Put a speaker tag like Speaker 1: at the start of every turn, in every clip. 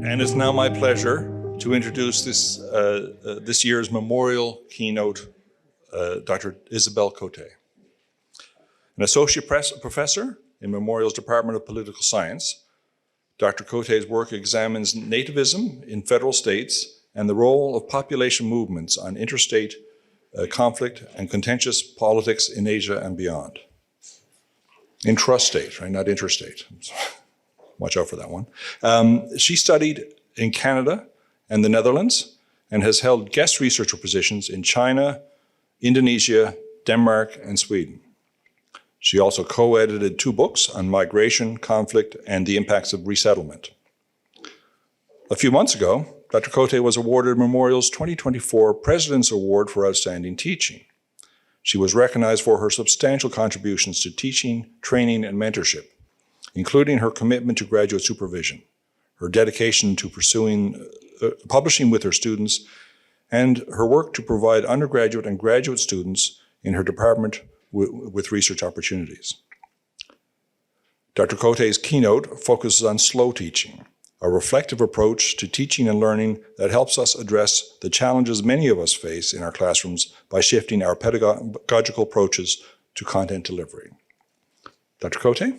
Speaker 1: And it's now my pleasure to introduce this year's memorial keynote, Dr. Isabelle Côté. An associate professor in Memorial's Department of Political Science, Dr. Côté's work examines nativism in federal states and the role of population movements on interstate conflict and contentious politics in Asia and beyond. Intrastate, right? Not interstate. Watch out for that one. She studied in Canada and the Netherlands and has held guest researcher positions in China, Indonesia, Denmark, and Sweden. She also co-edited 2 books on migration, conflict, and the impacts of resettlement. A few months ago, Dr. Côté was awarded Memorial's 2024 President's Award for Outstanding Teaching. She was recognized for her substantial contributions to teaching, training, and mentorship, including her commitment to graduate supervision, her dedication to publishing with her students, and her work to provide undergraduate and graduate students in her department with research opportunities. Dr. Côté's keynote focuses on slow teaching, a reflective approach to teaching and learning that helps us address the challenges many of us face in our classrooms by shifting our pedagogical approaches to content delivery. Dr. Côté?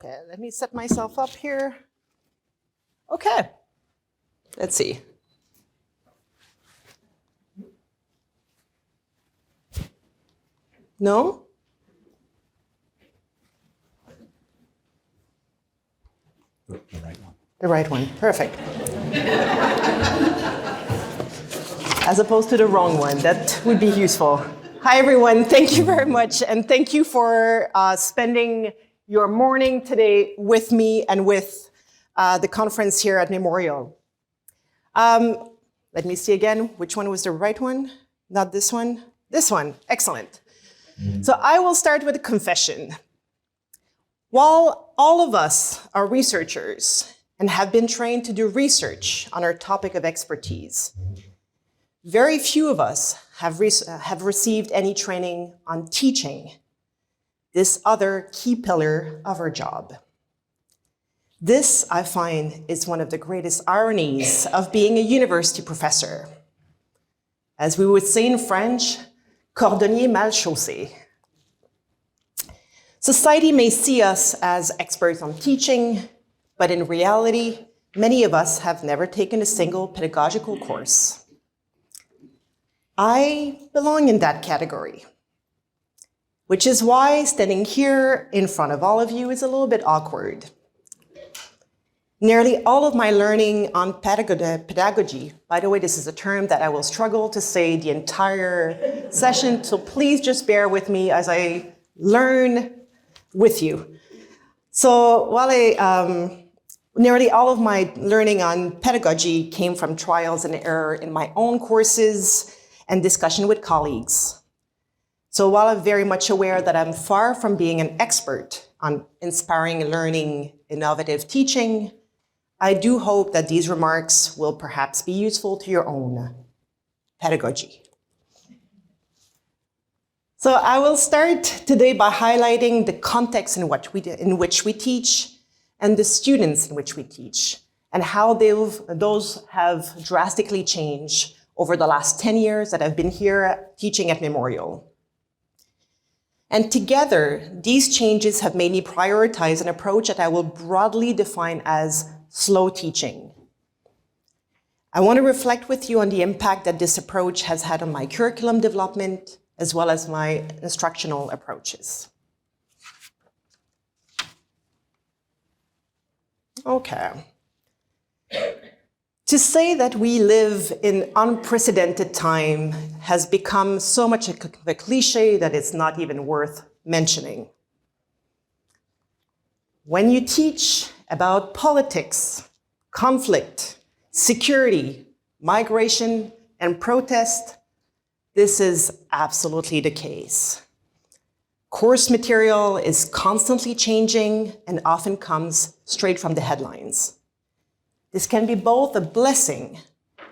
Speaker 2: Okay, let me set myself up here. Okay, let's see. No?
Speaker 1: The right one.
Speaker 2: The right one, perfect. As opposed to the wrong one, that would be useful. Hi everyone, thank you very much, and thank you for spending your morning today with me and with the conference here at Memorial. Let me see again, which one was the right one? Not this one? This one, excellent. So I will start with a confession. While all of us are researchers and have been trained to do research on our topic of expertise, very few of us have received any training on teaching, this other key pillar of our job. This, I find, is one of the greatest ironies of being a university professor. As we would say in French, cordonnier mal chaussé. Society may see us as experts on teaching, but in reality, many of us have never taken a single pedagogical course. I belong in that category, which is why standing here in front of all of you is a little bit awkward. Nearly all of my learning on pedagogy, by the way, this is a term that I will struggle to say the entire session, so please just bear with me as I learn with you. So nearly all of my learning on pedagogy came from trials and error in my own courses and discussion with colleagues. So while I'm very much aware that I'm far from being an expert on inspiring learning, innovative teaching, I do hope that these remarks will perhaps be useful to your own pedagogy. So I will start today by highlighting the context in which we teach and the students in which we teach, and how those have drastically changed over the last 10 years that I've been here teaching at Memorial. And together, these changes have made me prioritize an approach that I will broadly define as slow teaching. I want to reflect with you on the impact that this approach has had on my curriculum development, as well as my instructional approaches. Okay. To say that we live in unprecedented time has become so much of a cliche that it's not even worth mentioning. When you teach about politics, conflict, security, migration, and protest, this is absolutely the case. Course material is constantly changing and often comes straight from the headlines. This can be both a blessing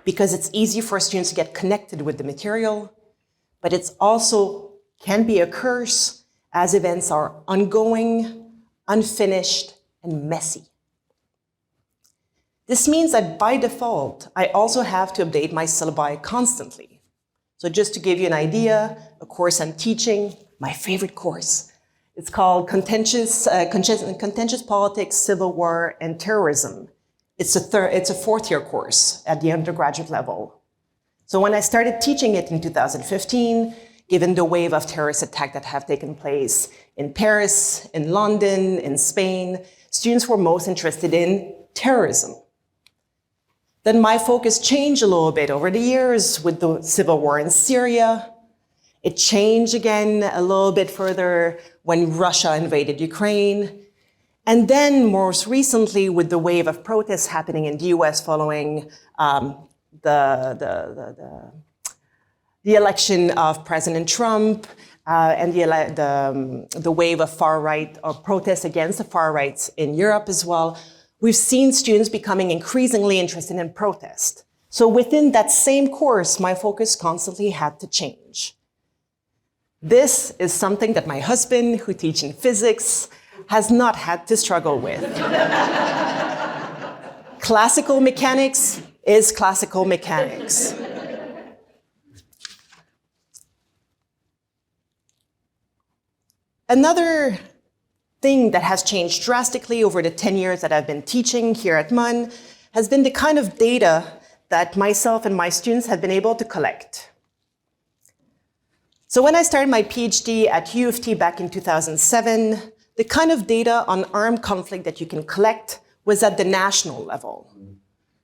Speaker 2: because it's easy for students to get connected with the material, but it's also can be a curse as events are ongoing, unfinished, and messy. This means that by default, I also have to update my syllabi constantly. So just to give you an idea, a course I'm teaching, my favorite course, it's called Contentious Politics, Civil War, and Terrorism. It's a fourth-year course at the undergraduate level. So when I started teaching it in 2015, given the wave of terrorist attacks that have taken place in Paris, in London, in Spain, students were most interested in terrorism. Then my focus changed a little bit over the years with the civil war in Syria. It changed again a little bit further when Russia invaded Ukraine. And then most recently with the wave of protests happening in the US following the election of President Trump and the wave of far-right or protests against the far-right in Europe as well, we've seen students becoming increasingly interested in protest. So within that same course, my focus constantly had to change. This is something that my husband, who teaches physics, has not had to struggle with. Classical mechanics is classical mechanics. Another thing that has changed drastically over the 10 years that I've been teaching here at MUN has been the kind of data that myself and my students have been able to collect. So when I started my PhD at U of T back in 2007, the kind of data on armed conflict that you can collect was at the national level.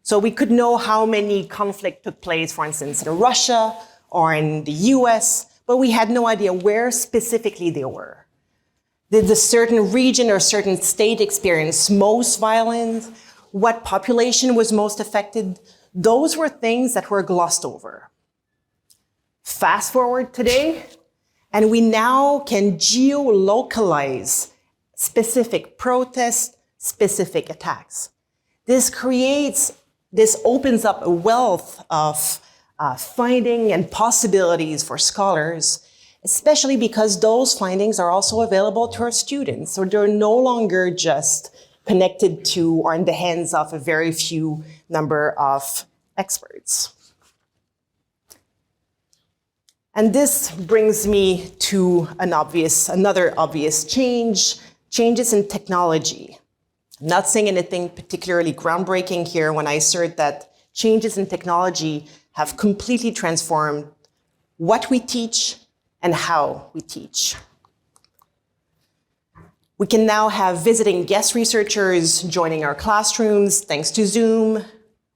Speaker 2: So we could know how many conflicts took place, for instance, in Russia or in the US, but we had no idea where specifically they were. Did a certain region or certain state experience most violence? What population was most affected? Those were things that were glossed over. Fast forward today, and we now can geolocalize specific protests, specific attacks. This opens up a wealth of finding and possibilities for scholars, especially because those findings are also available to our students. So they're no longer just connected to or in the hands of a very few number of experts. And this brings me to another obvious change, changes in technology. I'm not saying anything particularly groundbreaking here when I assert that changes in technology have completely transformed what we teach and how we teach. We can now have visiting guest researchers joining our classrooms thanks to Zoom.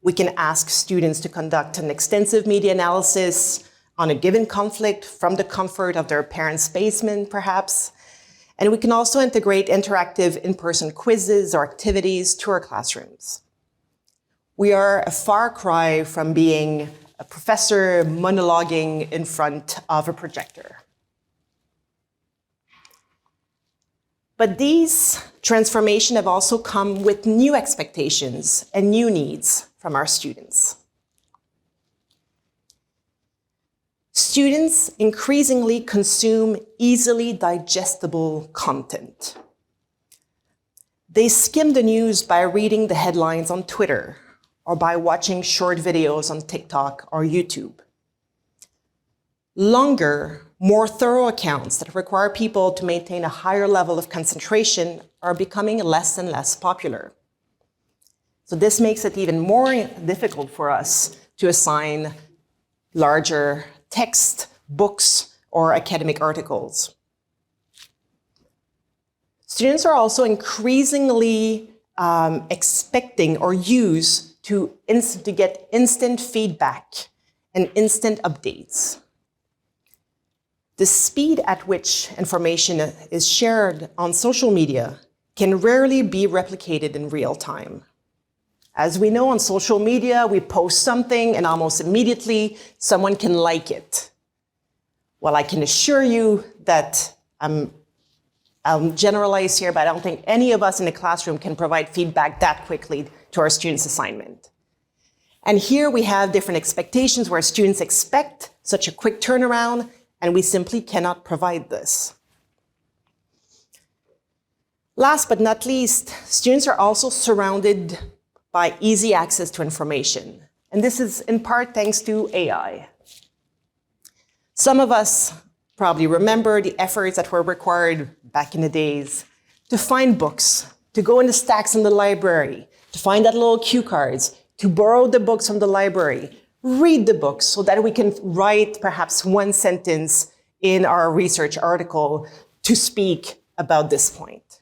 Speaker 2: We can ask students to conduct an extensive media analysis on a given conflict from the comfort of their parents' basement, perhaps. And we can also integrate interactive in-person quizzes or activities to our classrooms. We are a far cry from being a professor monologuing in front of a projector. But these transformations have also come with new expectations and new needs from our students. Students increasingly consume easily digestible content. They skim the news by reading the headlines on Twitter or by watching short videos on TikTok or YouTube. Longer, more thorough accounts that require people to maintain a higher level of concentration are becoming less and less popular. So this makes it even more difficult for us to assign larger text, books, or academic articles. Students are also increasingly expecting or used to get instant feedback and instant updates. The speed at which information is shared on social media can rarely be replicated in real time. As we know, on social media, we post something and almost immediately someone can like it. Well, I can assure you that I'll generalize here, but I don't think any of us in the classroom can provide feedback that quickly to our students' assignment. And here we have different expectations where students expect such a quick turnaround, and we simply cannot provide this. Last but not least, students are also surrounded by easy access to information. And this is in part thanks to AI. Some of us probably remember the efforts that were required back in the days to find books, to go in the stacks in the library, to find that little cue cards, to borrow the books from the library, read the books so that we can write perhaps one sentence in our research article to speak about this point.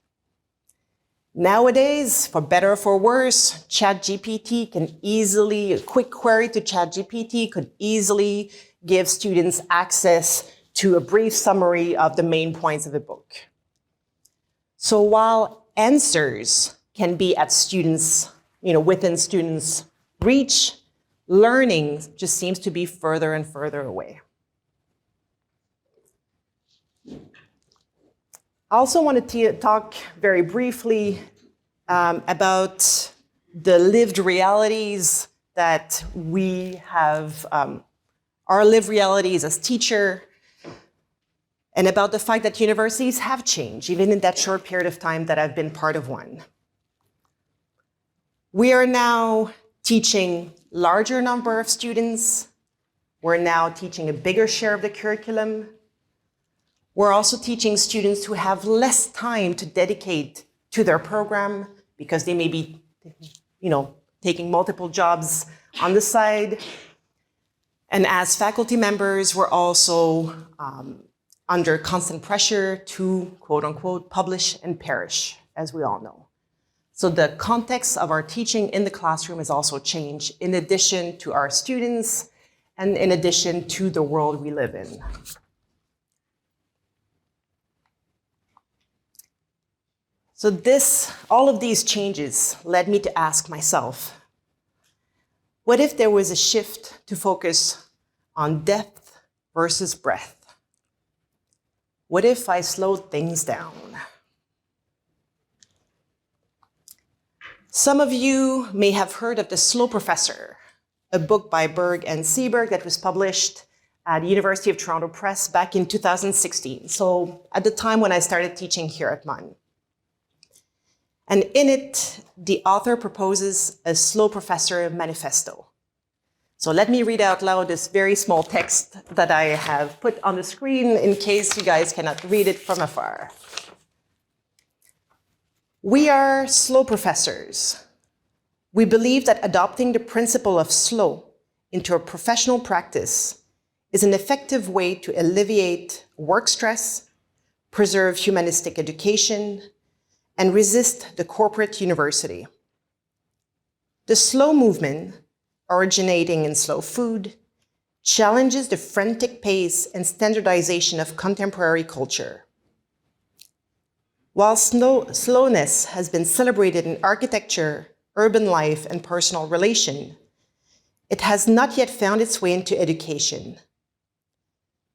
Speaker 2: Nowadays, for better or for worse, ChatGPT can easily, a quick query to ChatGPT could easily give students access to a brief summary of the main points of a book. So while answers can be at students, within students' reach, learning just seems to be further and further away. I also wanted to talk very briefly about the lived realities that we have, our lived realities as teacher, and about the fact that universities have changed, even in that short period of time that I've been part of one. We are now teaching larger number of students. We're now teaching a bigger share of the curriculum. We're also teaching students who have less time to dedicate to their program because they may be, taking multiple jobs on the side. And as faculty members, we're also under constant pressure to, quote unquote, publish and perish, as we all know. So the context of our teaching in the classroom has also changed in addition to our students and in addition to the world we live in. So all of these changes led me to ask myself, what if there was a shift to focus on depth versus breadth? What if I slowed things down? Some of you may have heard of The Slow Professor, a book by Berg and Seberg that was published at the University of Toronto Press back in 2016. So at the time when I started teaching here at MUN. And in it, the author proposes a slow professor manifesto. So let me read out loud this very small text that I have put on the screen in case you guys cannot read it from afar. We are slow professors. We believe that adopting the principle of slow into a professional practice is an effective way to alleviate work stress, preserve humanistic education, and resist the corporate university. The slow movement, originating in slow food, challenges the frantic pace and standardization of contemporary culture. While slowness has been celebrated in architecture, urban life, and personal relation, it has not yet found its way into education.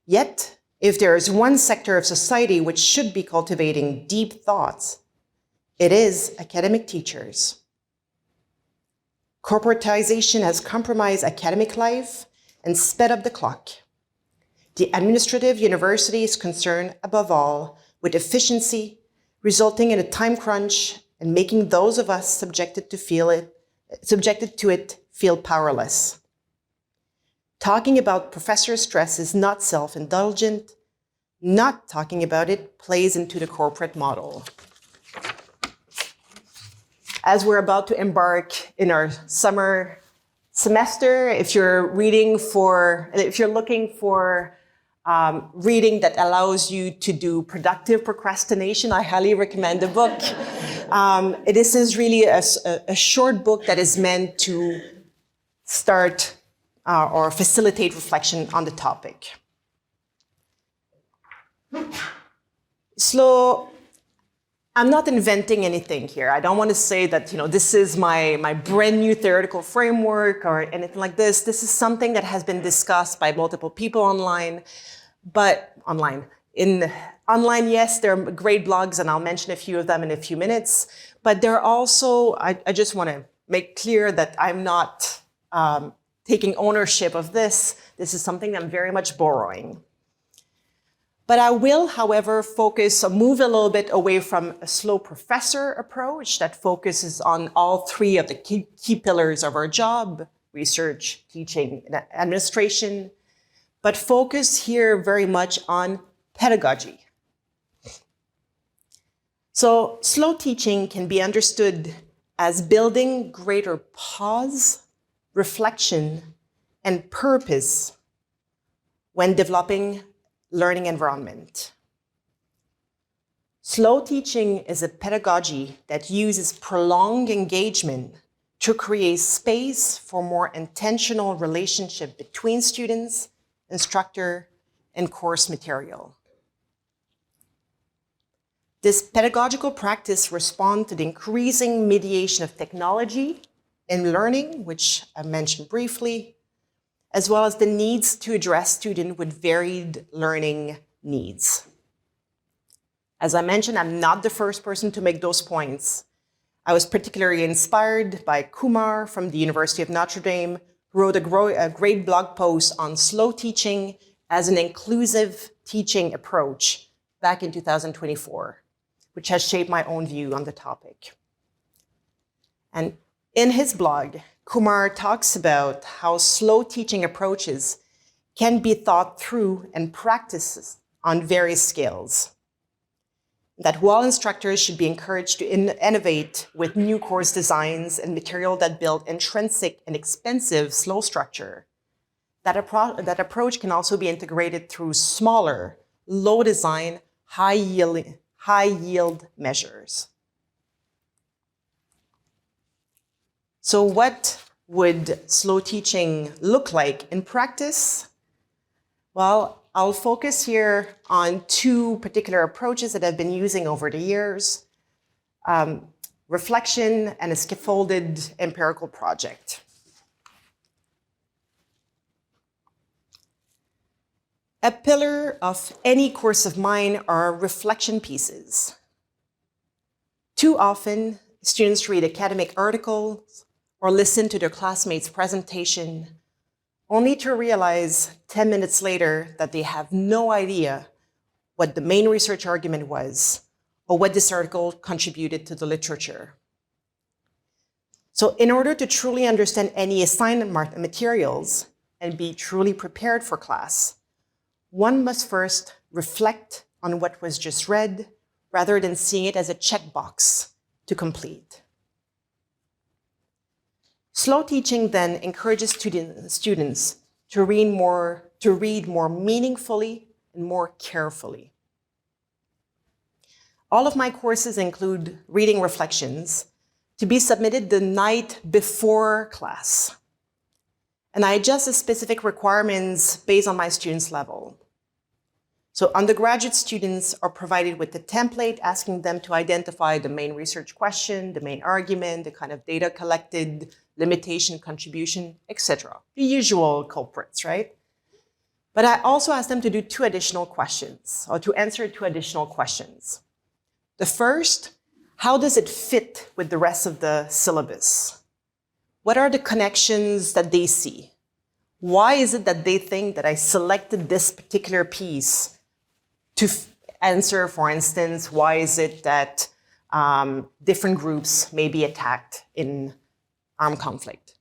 Speaker 2: Yet, if there is one sector of society which should be cultivating deep thoughts, it is academic teachers. Corporatization has compromised academic life and sped up the clock. The administrative university is concerned, above all, with efficiency, resulting in a time crunch and making those of us subjected to it feel powerless. Talking about professor stress is not self-indulgent. Not talking about it plays into the corporate model. As we're about to embark in our summer semester, if you're looking for reading that allows you to do productive procrastination, I highly recommend the book. This is really a short book that is meant to start or facilitate reflection on the topic. I'm not inventing anything here. I don't want to say that this is my brand new theoretical framework or anything like this. This is something that has been discussed by multiple people online. Online, yes, there are great blogs, and I'll mention a few of them in a few minutes. But there are also, I just want to make clear that I'm not taking ownership of this. This is something I'm very much borrowing. But I will, however, move a little bit away from a slow professor approach that focuses on all three of the key pillars of our job: research, teaching, and administration, but focus here very much on pedagogy. So slow teaching can be understood as building greater pause, reflection, and purpose when developing learning environment. Slow teaching is a pedagogy that uses prolonged engagement to create space for more intentional relationship between students, instructor, and course material. This pedagogical practice responds to the increasing mediation of technology in learning, which I mentioned briefly, as well as the needs to address students with varied learning needs. As I mentioned, I'm not the first person to make those points. I was particularly inspired by Kumar from the University of Notre Dame, who wrote a great blog post on slow teaching as an inclusive teaching approach back in 2024, which has shaped my own view on the topic. And in his blog, Kumar talks about how slow teaching approaches can be thought through and practiced on various scales. That while instructors should be encouraged to innovate with new course designs and material that build intrinsic and expensive slow structure, that approach can also be integrated through smaller, low design, high yield measures. So what would slow teaching look like in practice? Well, I'll focus here on two particular approaches that I've been using over the years: reflection and a scaffolded empirical project. A pillar of any course of mine are reflection pieces. Too often, students read academic articles or listen to their classmates' presentation, only to realize 10 minutes later that they have no idea what the main research argument was or what this article contributed to the literature. So in order to truly understand any assignment materials and be truly prepared for class, one must first reflect on what was just read rather than seeing it as a checkbox to complete. Slow teaching then encourages students to read more meaningfully and more carefully. All of my courses include reading reflections to be submitted the night before class. And I adjust the specific requirements based on my students' level. So undergraduate students are provided with a template asking them to identify the main research question, the main argument, the kind of data collected, limitation, contribution, etc. The usual culprits, right? But I also ask them to do two additional questions, or to answer two additional questions. The first, how does it fit with the rest of the syllabus? What are the connections that they see? Why is it that they think that I selected this particular piece to answer, for instance, why is it that different groups may be attacked in armed conflict?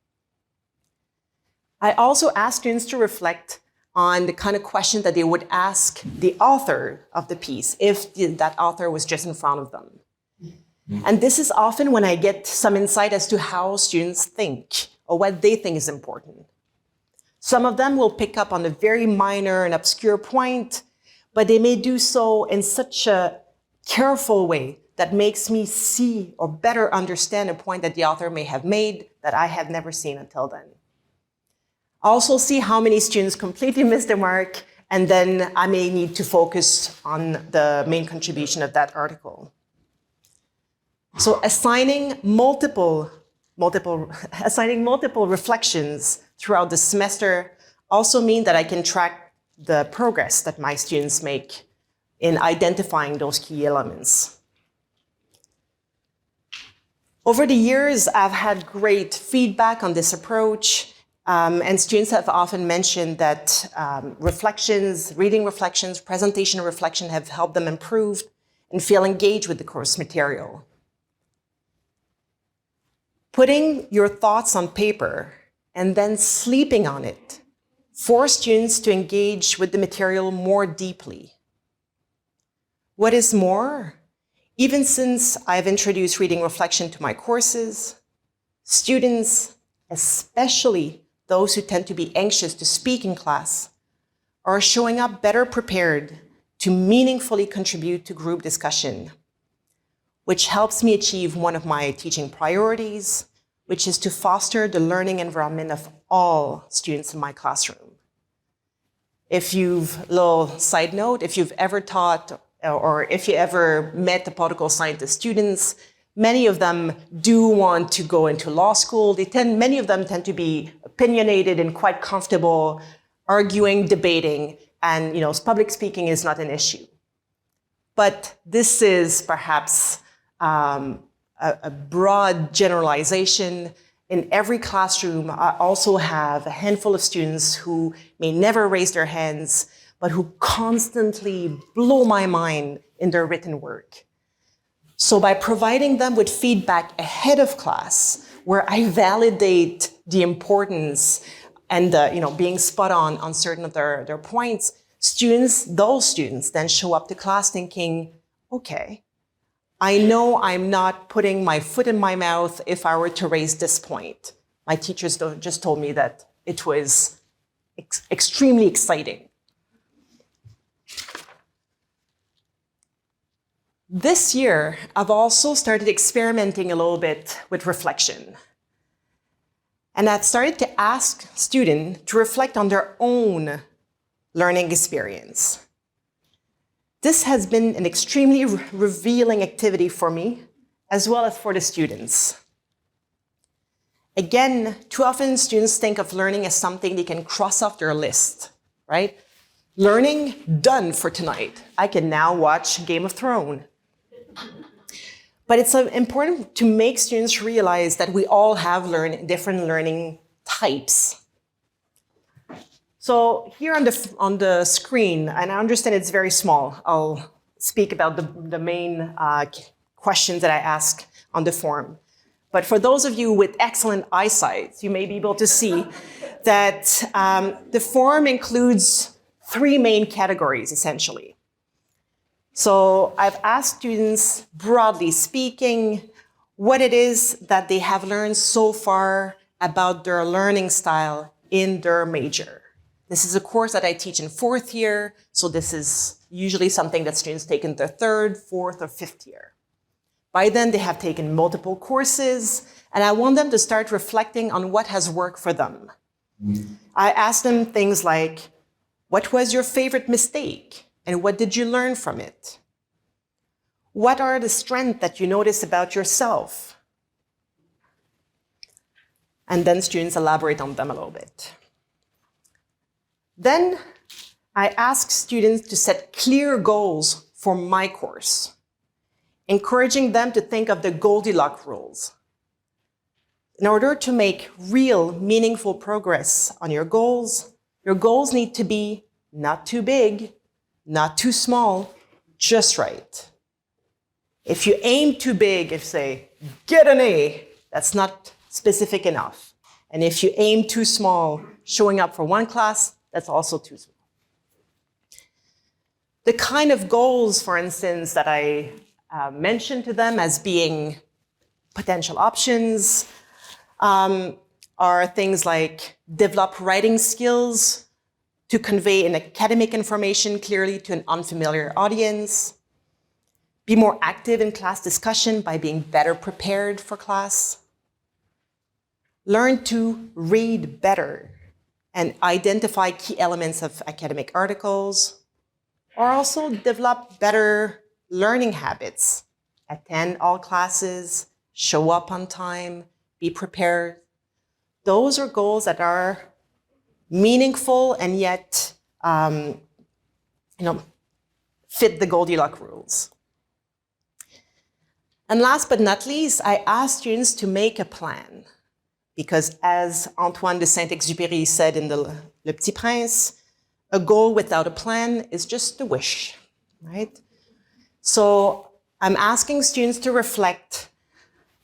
Speaker 2: I also ask students to reflect on the kind of question that they would ask the author of the piece if that author was just in front of them. And this is often when I get some insight as to how students think or what they think is important. Some of them will pick up on a very minor and obscure point, but they may do so in such a careful way that makes me see or better understand a point that the author may have made that I had never seen until then. Also see how many students completely miss the mark, and then I may need to focus on the main contribution of that article. So assigning multiple reflections throughout the semester also mean that I can track the progress that my students make in identifying those key elements. Over the years, I've had great feedback on this approach, And students have often mentioned that reflections, reading reflections, presentation reflection have helped them improve and feel engaged with the course material. Putting your thoughts on paper and then sleeping on it force students to engage with the material more deeply. What is more, even since I've introduced reading reflection to my courses, students, especially those who tend to be anxious to speak in class, are showing up better prepared to meaningfully contribute to group discussion, which helps me achieve one of my teaching priorities, which is to foster the learning environment of all students in my classroom. Little side note, if you've ever taught or if you ever met the political scientist students, many of them do want to go into law school. Many of them tend to be opinionated and quite comfortable arguing, debating, and public speaking is not an issue. But this is perhaps a broad generalization. In every classroom, I also have a handful of students who may never raise their hands, but who constantly blow my mind in their written work. So by providing them with feedback ahead of class, where I validate the importance and being spot on certain of their points, those students then show up to class thinking, okay, I know I'm not putting my foot in my mouth if I were to raise this point. My teachers just told me that it was extremely exciting. This year, I've also started experimenting a little bit with reflection. And I've started to ask students to reflect on their own learning experience. This has been an extremely revealing activity for me, as well as for the students. Again, too often students think of learning as something they can cross off their list, right? Learning done for tonight. I can now watch Game of Thrones. But it's important to make students realize that we all have different learning types. So here on the screen, and I understand it's very small, I'll speak about the main questions that I ask on the form. But for those of you with excellent eyesight, you may be able to see that the form includes 3 main categories, essentially. So I've asked students, broadly speaking, what it is that they have learned so far about their learning style in their major. This is a course that I teach in 4th year, so this is usually something that students take in their 3rd, 4th, or 5th year. By then, they have taken multiple courses, and I want them to start reflecting on what has worked for them. I ask them things like, what was your favorite mistake, and what did you learn from it? What are the strengths that you notice about yourself? And then students elaborate on them a little bit. Then I ask students to set clear goals for my course, encouraging them to think of the Goldilocks rules. In order to make real, meaningful progress on your goals need to be not too big, not too small, just right. If you aim too big, if say, get an A, that's not specific enough. And if you aim too small, showing up for one class, that's also too small. The kind of goals, for instance, that I mentioned to them as being potential options are things like develop writing skills to convey an academic information clearly to an unfamiliar audience, be more active in class discussion by being better prepared for class, learn to read better and identify key elements of academic articles, or also develop better learning habits, attend all classes, show up on time, be prepared. Those are goals that are meaningful and yet fit the Goldilocks rules. And last but not least, I ask students to make a plan, because as Antoine de Saint-Exupéry said in Le Petit Prince, a goal without a plan is just a wish, right? So I'm asking students to reflect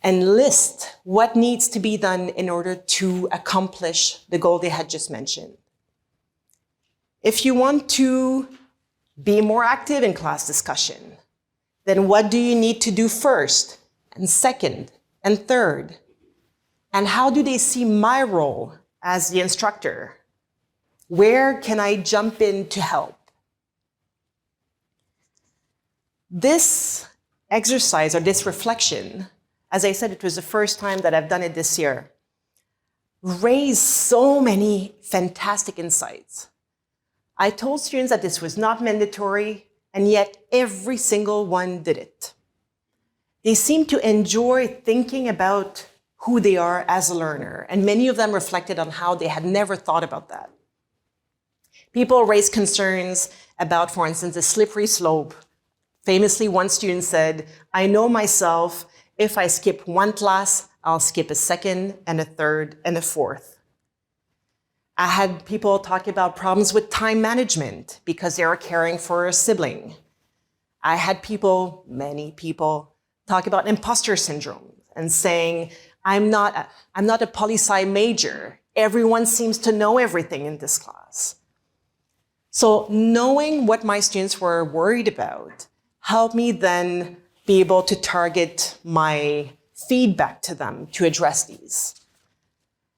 Speaker 2: and list what needs to be done in order to accomplish the goal they had just mentioned. If you want to be more active in class discussion, then what do you need to do first, and second, and third? And how do they see my role as the instructor? Where can I jump in to help? This exercise or this reflection, as I said, it was the first time that I've done it this year, raised so many fantastic insights. I told students that this was not mandatory, and yet every single one did it. They seemed to enjoy thinking about who they are as a learner, and many of them reflected on how they had never thought about that. People raised concerns about, for instance, a slippery slope. Famously, one student said, I know myself, if I skip one class, I'll skip a second and a third and a fourth. I had people talk about problems with time management because they were caring for a sibling. I had people, many people, talk about imposter syndrome and saying, I'm not a poli-sci major. Everyone seems to know everything in this class. So knowing what my students were worried about helped me then be able to target my feedback to them to address these.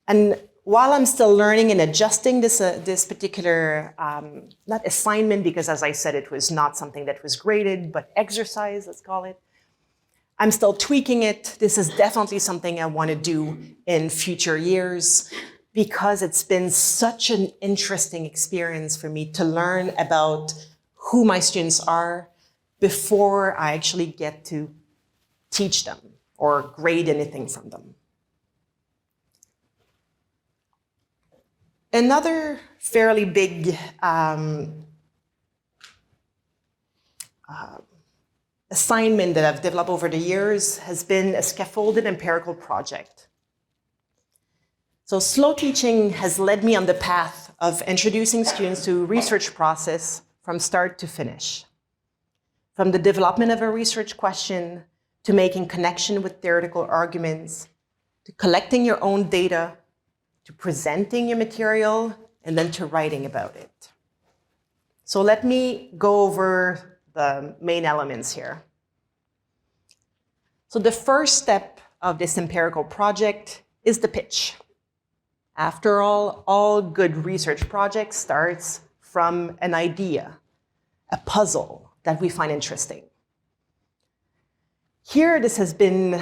Speaker 2: And while I'm still learning and adjusting this particular, not assignment, because as I said, it was not something that was graded, but exercise, let's call it. I'm still tweaking it. This is definitely something I want to do in future years because it's been such an interesting experience for me to learn about who my students are before I actually get to teach them or grade anything from them. Another fairly big assignment that I've developed over the years has been a scaffolded empirical project. So slow teaching has led me on the path of introducing students to research process from start to finish. From the development of a research question, to making connection with theoretical arguments, to collecting your own data, to presenting your material, and then to writing about it. So let me go over the main elements here. So the first step of this empirical project is the pitch. After all good research projects starts from an idea, a puzzle that we find interesting. Here, this has been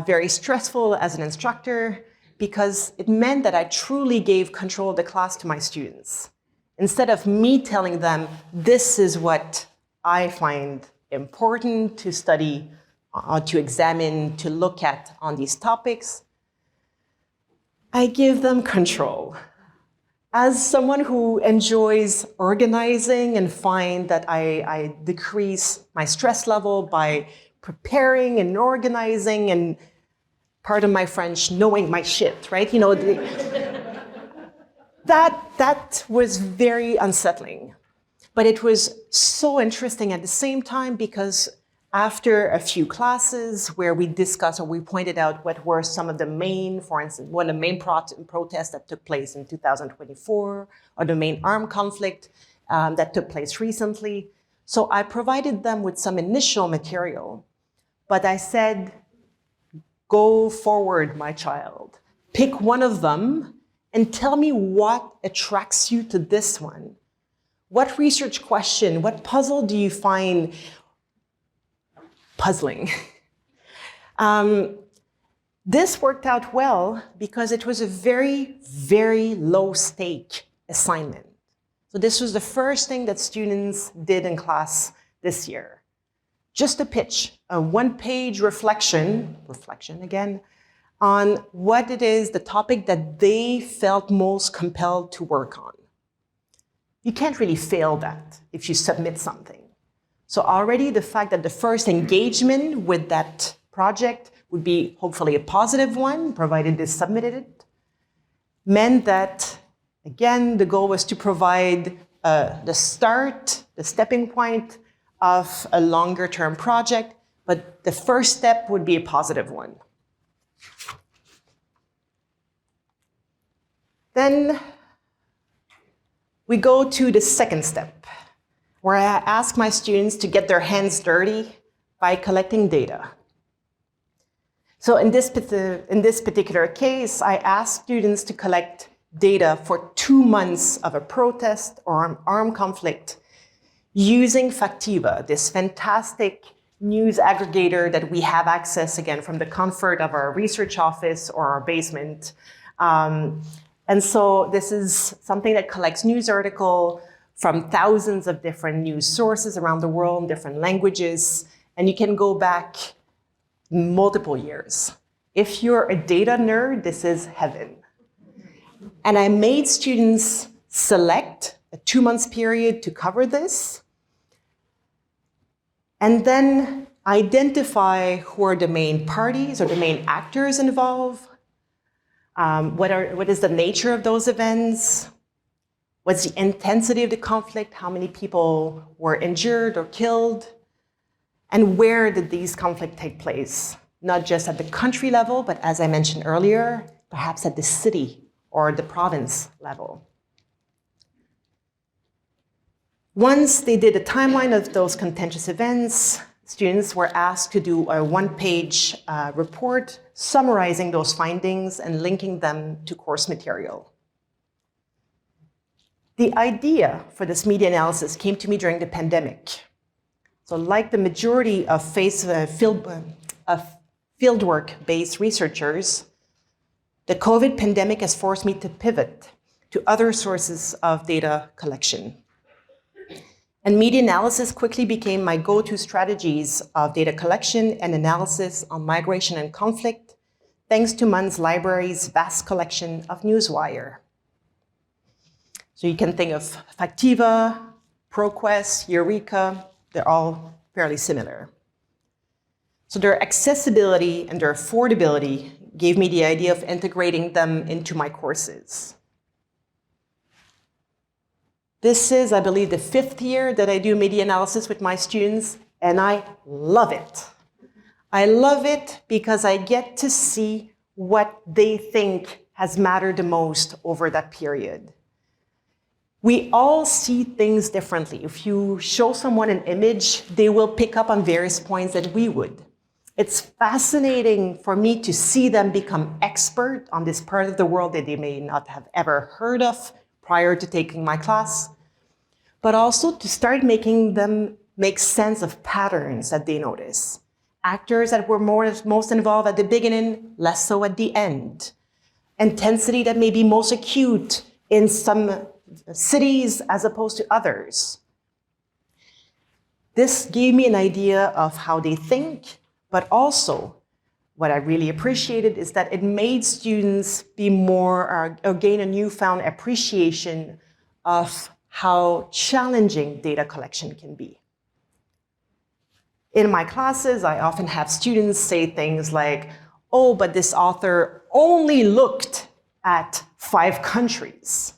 Speaker 2: very stressful as an instructor because it meant that I truly gave control of the class to my students. Instead of me telling them, this is what I find important to study, to examine, to look at on these topics, I give them control. As someone who enjoys organizing and find that I decrease my stress level by preparing and organizing and, pardon my French, knowing my shit, right? You know, that was very unsettling. But it was so interesting at the same time because after a few classes where we discussed or we pointed out what were some of the main, for instance, one of the main protests that took place in 2024, or the main armed conflict that took place recently. So I provided them with some initial material, but I said, go forward, my child. Pick one of them and tell me what attracts you to this one. What research question, what puzzle do you find puzzling? This worked out well because it was a very, very low stake assignment. So this was the first thing that students did in class this year. Just a pitch, a one-page reflection again, on what it is, the topic that they felt most compelled to work on. You can't really fail that if you submit something. So already the fact that the first engagement with that project would be hopefully a positive one, provided they submitted it, meant that, again, the goal was to provide the start, the stepping point of a longer term project, but the first step would be a positive one. Then we go to the second step, where I ask my students to get their hands dirty by collecting data. So in this particular case, I asked students to collect data for 2 months of a protest or an armed conflict using Factiva, this fantastic news aggregator that we have access, again, from the comfort of our research office or our basement. And so this is something that collects news articles from thousands of different news sources around the world in different languages, and you can go back multiple years. If you're a data nerd, this is heaven. And I made students select a 2-month period to cover this, and then identify who are the main parties or the main actors involved. What is the nature of those events? What's the intensity of the conflict? How many people were injured or killed? And where did these conflicts take place? Not just at the country level, but as I mentioned earlier, perhaps at the city or the province level. Once they did a timeline of those contentious events, students were asked to do a 1-page report summarizing those findings and linking them to course material. The idea for this media analysis came to me during the pandemic. So like the majority of fieldwork-based researchers, the COVID pandemic has forced me to pivot to other sources of data collection. And media analysis quickly became my go-to strategies of data collection and analysis on migration and conflict, thanks to MUN's library's vast collection of Newswire. So you can think of Factiva, ProQuest, Eureka, they're all fairly similar. So their accessibility and their affordability gave me the idea of integrating them into my courses. This is, I believe, the 5th year that I do media analysis with my students, and I love it. I love it because I get to see what they think has mattered the most over that period. We all see things differently. If you show someone an image, they will pick up on various points that we would. It's fascinating for me to see them become expert on this part of the world that they may not have ever heard of prior to taking my class, but also to start making them make sense of patterns that they notice. Actors that were most involved at the beginning, less so at the end. Intensity that may be most acute in some cities as opposed to others. This gave me an idea of how they think, but also what I really appreciated is that it made students be more, or gain a newfound appreciation of how challenging data collection can be. In my classes, I often have students say things like, oh, but this author only looked at 5 countries.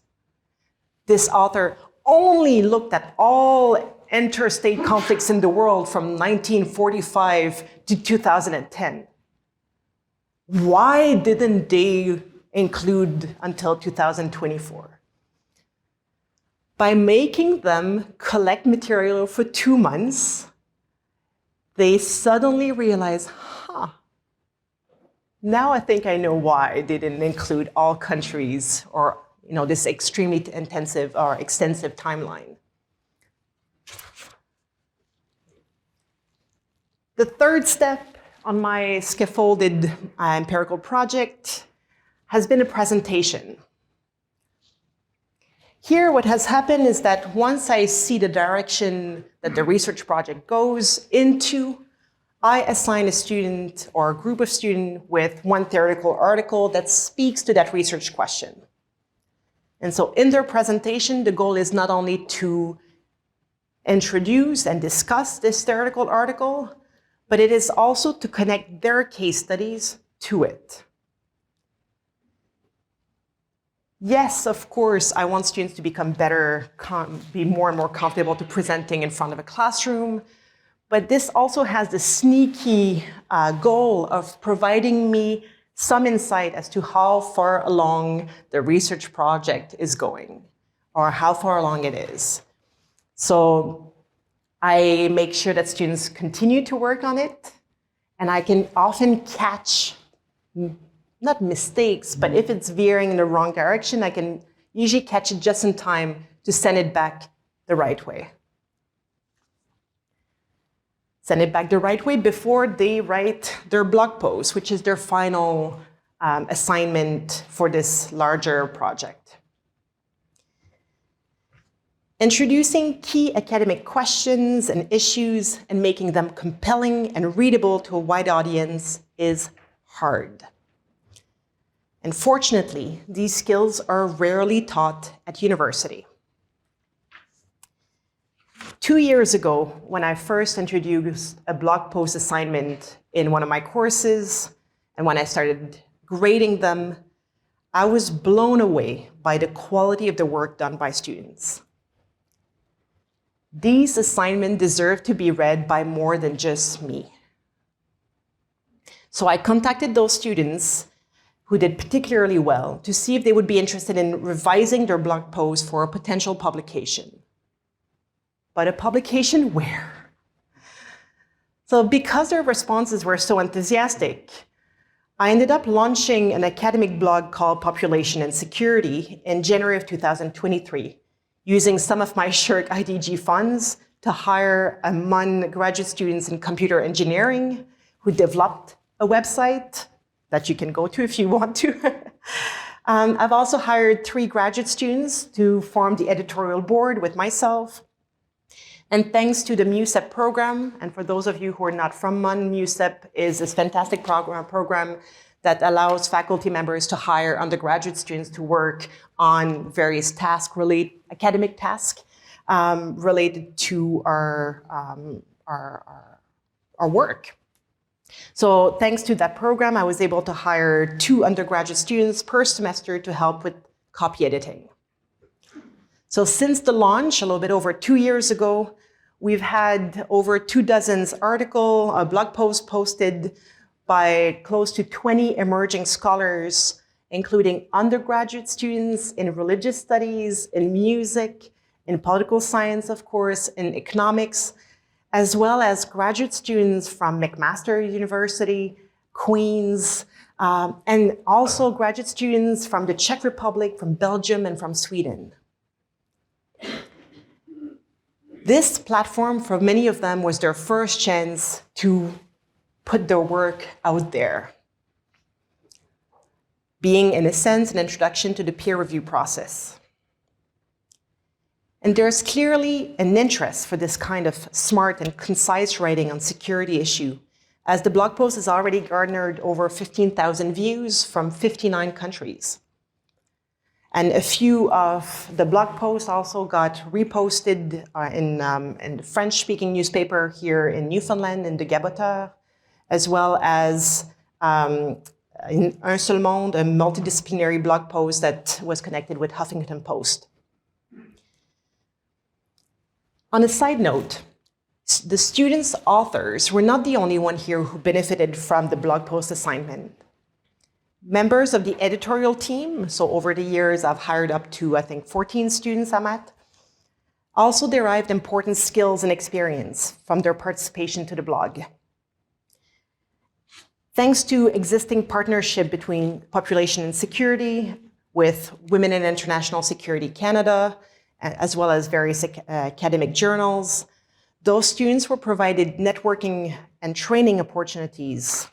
Speaker 2: This author only looked at all interstate conflicts in the world from 1945 to 2010. Why didn't they include until 2024? By making them collect material for 2 months, they suddenly realize, now I think I know why they didn't include all countries or this extremely intensive or extensive timeline. The third step on my scaffolded empirical project has been a presentation. Here, what has happened is that once I see the direction that the research project goes into, I assign a student or a group of students with one theoretical article that speaks to that research question. And so in their presentation, the goal is not only to introduce and discuss this theoretical article, but it is also to connect their case studies to it. Yes, of course, I want students to become better, be more and more comfortable to presenting in front of a classroom. But this also has the sneaky goal of providing me some insight as to how far along the research project is going, or how far along it is. So I make sure that students continue to work on it, and I can often catch, not mistakes, but if it's veering in the wrong direction, I can usually catch it just in time to send it back the right way. Send it back the right way before they write their blog post, which is their final assignment for this larger project. Introducing key academic questions and issues and making them compelling and readable to a wide audience is hard. And fortunately, these skills are rarely taught at university. 2 years ago, when I first introduced a blog post assignment in one of my courses, and when I started grading them, I was blown away by the quality of the work done by students. These assignments deserve to be read by more than just me. So I contacted those students who did particularly well to see if they would be interested in revising their blog post for a potential publication. But a publication where? So because their responses were so enthusiastic, I ended up launching an academic blog called Population and Security in January of 2023, using some of my SSHRC IDG funds to hire MUN graduate students in computer engineering who developed a website that you can go to if you want to. I've also hired 3 graduate students to form the editorial board with myself. And thanks to the MUSEP program, and for those of you who are not from MUN, MUSEP is this fantastic program that allows faculty members to hire undergraduate students to work on various academic tasks related to our work. So thanks to that program, I was able to hire 2 undergraduate students per semester to help with copy editing. So since the launch, a little bit over 2 years ago, we've had over 24 articles, blog posts posted by close to 20 emerging scholars, including undergraduate students in religious studies, in music, in political science, of course, in economics, as well as graduate students from McMaster University, Queen's, and also graduate students from the Czech Republic, from Belgium, and from Sweden. This platform, for many of them, was their first chance to put their work out there, being, in a sense, an introduction to the peer review process. And there's clearly an interest for this kind of smart and concise writing on security issue, as the blog post has already garnered over 15,000 views from 59 countries. And a few of the blog posts also got reposted in the French-speaking newspaper here in Newfoundland, in the Gaboteur, as well as in Un Seul Monde, a multidisciplinary blog post that was connected with Huffington Post. On a side note, the students' authors were not the only one here who benefited from the blog post assignment. Members of the editorial team, so over the years I've hired up to, I think, 14 students I'm at, also derived important skills and experience from their participation to the blog. Thanks to existing partnership between Population and Security with Women in International Security Canada, as well as various academic journals, those students were provided networking and training opportunities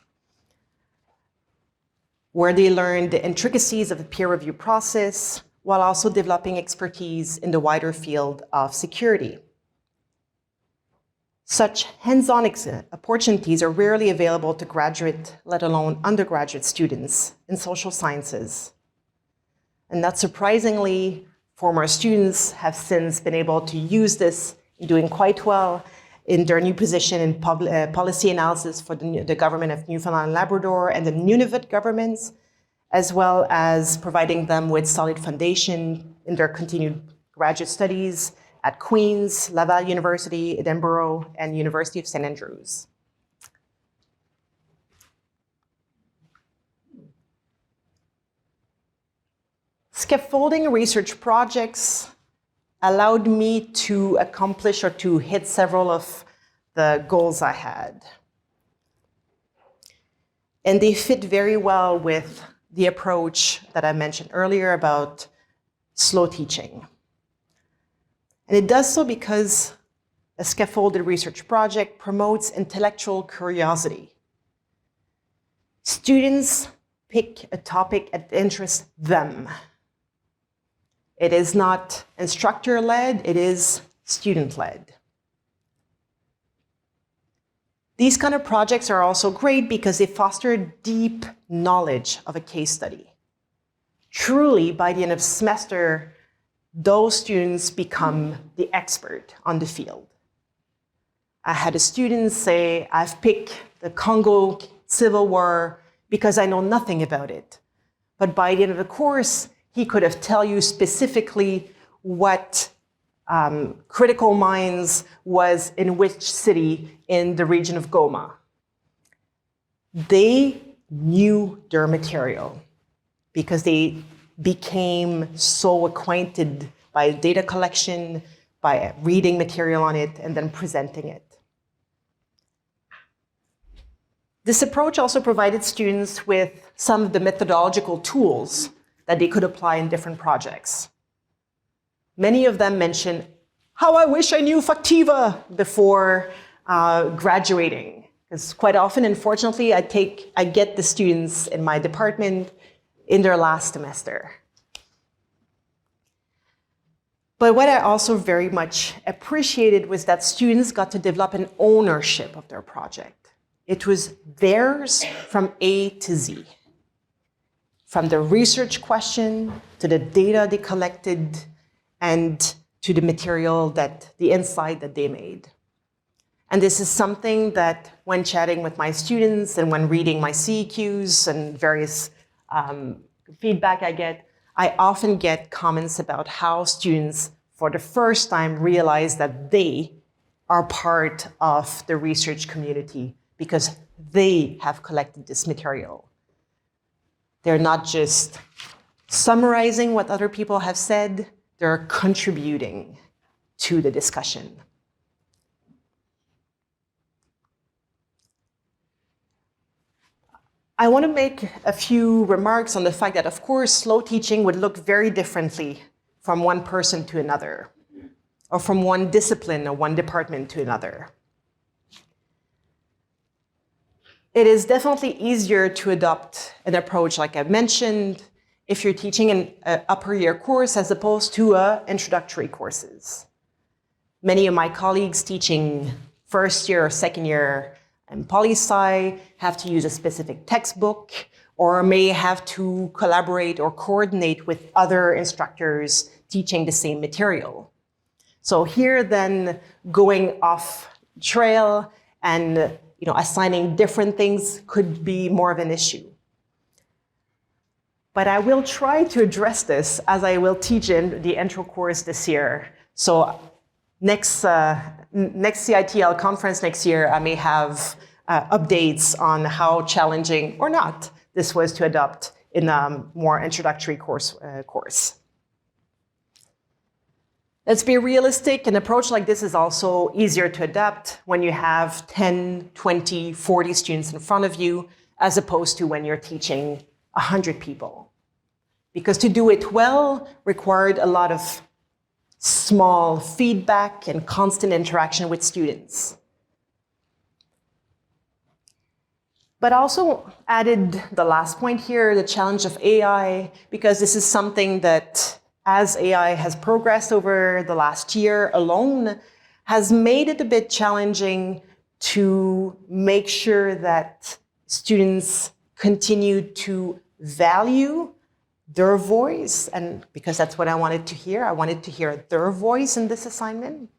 Speaker 2: where they learned the intricacies of the peer review process while also developing expertise in the wider field of security. Such hands-on opportunities are rarely available to graduate, let alone undergraduate students in social sciences. And not surprisingly, former students have since been able to use this in doing quite well in their new position in policy analysis for the government of Newfoundland and Labrador and the Nunavut governments, as well as providing them with solid foundation in their continued graduate studies at Queen's, Laval University, Edinburgh, and University of St. Andrews. Scaffolding research projects allowed me to accomplish or to hit several of the goals I had. And they fit very well with the approach that I mentioned earlier about slow teaching. And it does so because a scaffolded research project promotes intellectual curiosity. Students pick a topic that interests them. It is not instructor-led, it is student-led. These kind of projects are also great because they foster deep knowledge of a case study. Truly, by the end of the semester, those students become the expert on the field. I had a student say, I've picked the Congo Civil War because I know nothing about it. But by the end of the course, he could have tell you specifically what critical mines was in which city in the region of Goma. They knew their material because they became so acquainted by data collection, by reading material on it, and then presenting it. This approach also provided students with some of the methodological tools that they could apply in different projects. Many of them mentioned, how I wish I knew Factiva before graduating. Because quite often, unfortunately, I get the students in my department in their last semester. But what I also very much appreciated was that students got to develop an ownership of their project. It was theirs from A to Z. From the research question, to the data they collected, and to the material the insight that they made. And this is something that when chatting with my students and when reading my CEQs and various feedback I often get comments about how students, for the first time, realize that they are part of the research community because they have collected this material. They're not just summarizing what other people have said, they're contributing to the discussion. I want to make a few remarks on the fact that, of course, slow teaching would look very differently from one person to another, or from one discipline or one department to another. It is definitely easier to adopt an approach, like I mentioned, if you're teaching an upper year course as opposed to introductory courses. Many of my colleagues teaching first year or second year in poli-sci have to use a specific textbook or may have to collaborate or coordinate with other instructors teaching the same material. So here then going off trail and assigning different things could be more of an issue. But I will try to address this as I will teach in the intro course this year. So next CITL conference next year, I may have updates on how challenging or not this was to adopt in a more introductory course. Let's be realistic. An approach like this is also easier to adapt when you have 10, 20, 40 students in front of you, as opposed to when you're teaching 100 people. Because to do it well required a lot of small feedback and constant interaction with students. But also added the last point here, the challenge of AI, because this is something that, as AI has progressed over the last year alone, has made it a bit challenging to make sure that students continue to value their voice, and because that's what I wanted to hear. I wanted to hear their voice in this assignment.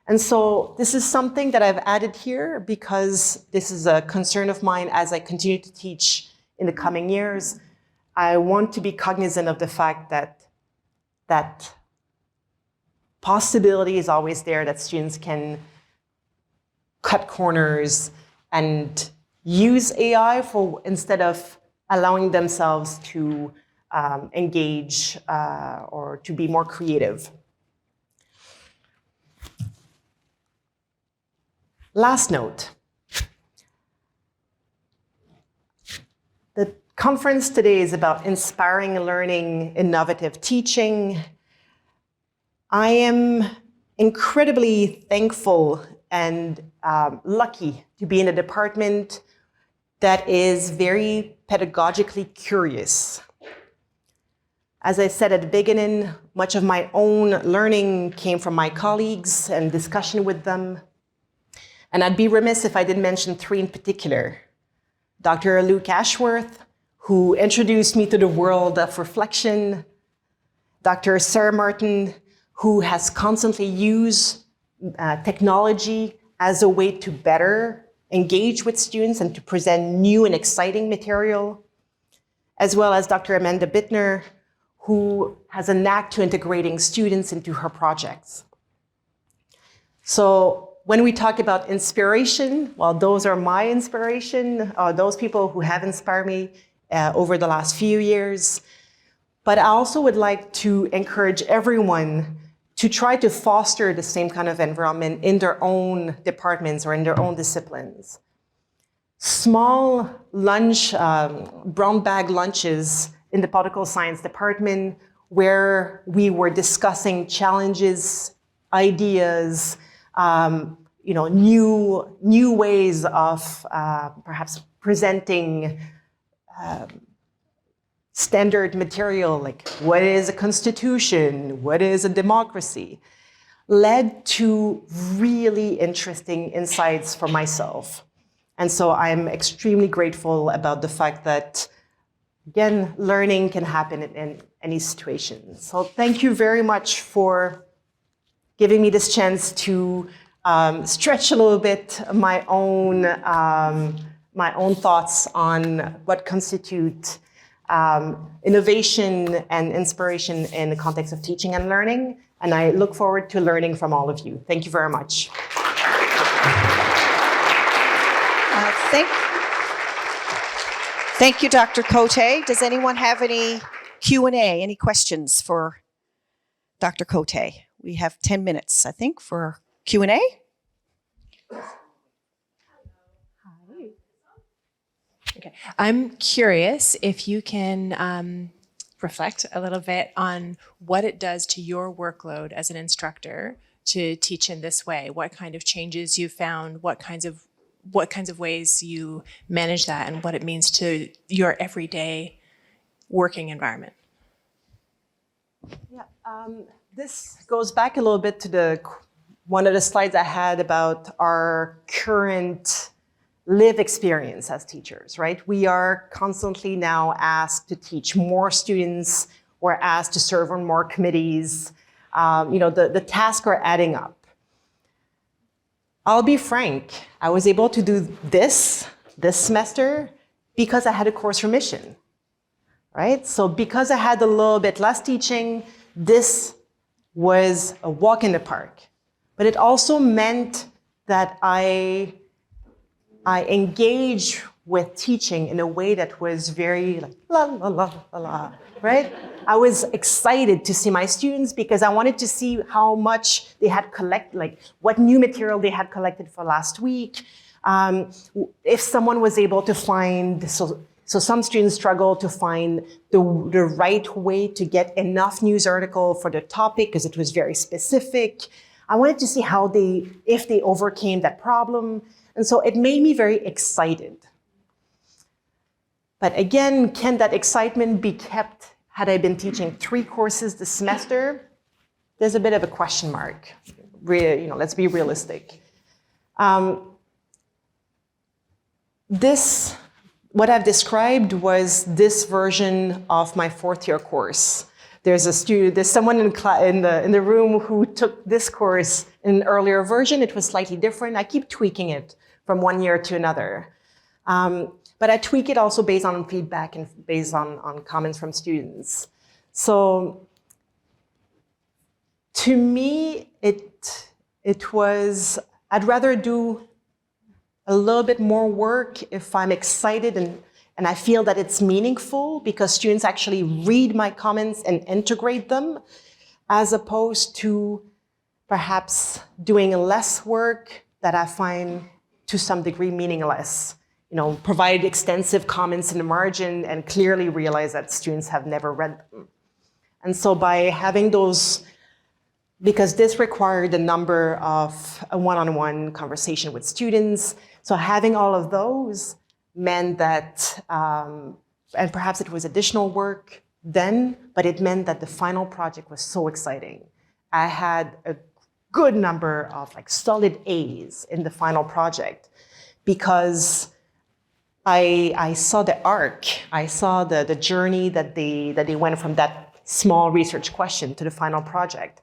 Speaker 2: And so this is something that I've added here because this is a concern of mine as I continue to teach in the coming years. I want to be cognizant of the fact that possibility is always there, that students can cut corners and use AI instead of allowing themselves to engage or to be more creative. Last note. The conference today is about inspiring learning, innovative teaching. I am incredibly thankful and lucky to be in a department that is very pedagogically curious. As I said at the beginning, much of my own learning came from my colleagues and discussion with them. And I'd be remiss if I didn't mention three in particular. Dr. Luke Ashworth, who introduced me to the world of reflection. Dr. Sarah Martin, who has constantly used technology as a way to better engage with students and to present new and exciting material. As well as Dr. Amanda Bittner, who has a knack to integrating students into her projects. So when we talk about inspiration, well, those are my inspiration, those people who have inspired me over the last few years. But I also would like to encourage everyone to try to foster the same kind of environment in their own departments or in their own disciplines. Small lunch, brown bag lunches in the political science department where we were discussing challenges, ideas, new ways of perhaps presenting standard material, like what is a constitution, what is a democracy, led to really interesting insights for myself. And so I'm extremely grateful about the fact that, again, learning can happen in any situation. So thank you very much for giving me this chance to stretch a little bit my own thoughts on what constitute innovation and inspiration in the context of teaching and learning. And I look forward to learning from all of you. Thank you very much.
Speaker 3: Thank you, Dr. Côté. Does anyone have any Q&A, any questions for Dr. Côté? We have 10 minutes, I think, for Q&A.
Speaker 4: Okay. I'm curious if you can reflect a little bit on what it does to your workload as an instructor to teach in this way. What kind of changes you found, what kinds of ways you manage that, and what it means to your everyday working environment.
Speaker 2: Yeah, this goes back a little bit to one of the slides I had about our current lived experience as teachers, right? We are constantly now asked to teach more students. We're asked to serve on more committees. The tasks are adding up. I'll be frank, I was able to do this semester because I had a course remission, right? So because I had a little bit less teaching, this was a walk in the park. But it also meant that I engaged with teaching in a way that was very like, la, la, la, la, la, right? I was excited to see my students because I wanted to see how much they had collected, like what new material they had collected for last week. If someone was able to find, so some students struggle to find the right way to get enough news article for the topic because it was very specific. I wanted to see if they overcame that problem. And so it made me very excited. But again, can that excitement be kept had I been teaching 3 courses this semester? There's a bit of a question mark. Let's be realistic. What I've described was this version of my 4th year course. There's someone in the room who took this course in an earlier version. It was slightly different. I keep tweaking it from one year to another. But I tweak it also based on feedback and based on comments from students. So to me, it was, I'd rather do a little bit more work if I'm excited and I feel that it's meaningful because students actually read my comments and integrate them, as opposed to perhaps doing less work that I find to some degree meaningless. You know, provide extensive comments in the margin and clearly realize that students have never read them. And so by having those, because this required a number of a one-on-one conversation with students, so having all of those meant that, and perhaps it was additional work then, but it meant that the final project was so exciting. I had a good number of like solid A's in the final project because I saw the arc, I saw the journey that they went from that small research question to the final project.